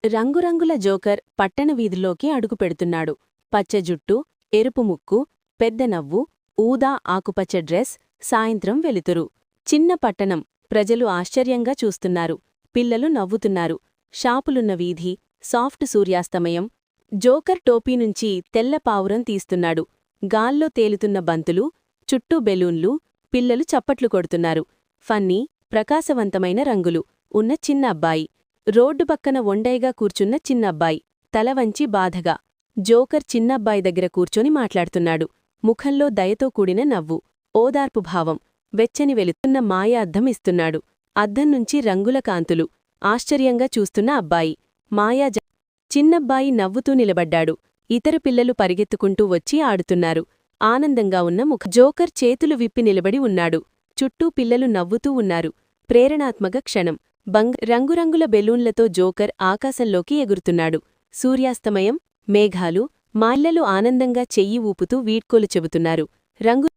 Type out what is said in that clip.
రంగురంగుల జోకర్ పట్టణ వీధిలోకి అడుగుపెడుతున్నాడు. పచ్చ జుట్టు, ఎరుపు ముక్కు, పెద్ద నవ్వు, ఊదా ఆకుపచ్చ డ్రెస్, సాయంత్రం వెలుతురు. చిన్న పట్టణం. ప్రజలు ఆశ్చర్యంగా చూస్తున్నారు. పిల్లలు నవ్వుతున్నారు. షాపులున్న వీధి, సాఫ్ట్ సూర్యాస్తమయం. జోకర్ టోపీనుంచి తెల్ల పావురం తీస్తున్నాడు. గాల్లో తేలుతున్న బంతులు, చుట్టూ బెలూన్లు. పిల్లలు చప్పట్లు కొడుతున్నారు. ఫన్నీ, ప్రకాశవంతమైన రంగులు ఉన్న చిన్న అబ్బాయి. రోడ్డు పక్కన ఒండైగా కూర్చున్న చిన్నబ్బాయి. తలవంచి బాధగా. జోకర్ చిన్నబ్బాయి దగ్గర కూర్చొని మాట్లాడుతున్నాడు. ముఖంలో దయతో కూడిన నవ్వు, ఓదార్పు భావం. వెచ్చని వెలుతున్న మాయ అద్దం ఇస్తున్నాడు. అద్దం నుంచి రంగుల కాంతులు. ఆశ్చర్యంగా చూస్తున్న అబ్బాయి. మాయా చిన్నబ్బాయి నవ్వుతూ నిలబడ్డాడు. ఇతర పిల్లలు పరిగెత్తుకుంటూ వచ్చి ఆడుతున్నారు. ఆనందంగా ఉన్న జోకర్ చేతులు విప్పి నిలబడి ఉన్నాడు. చుట్టూ పిల్లలు నవ్వుతూ ఉన్నారు. ప్రేరణాత్మక క్షణం. రంగురంగుల బెలూన్లతో జోకర్ ఆకాశంలోకి ఎగురుతున్నాడు. సూర్యాస్తమయం, మేఘాలు. మాల్లలు ఆనందంగా చెయ్యి ఊపుతూ వీడ్కోలు చెబుతున్నారు. రంగు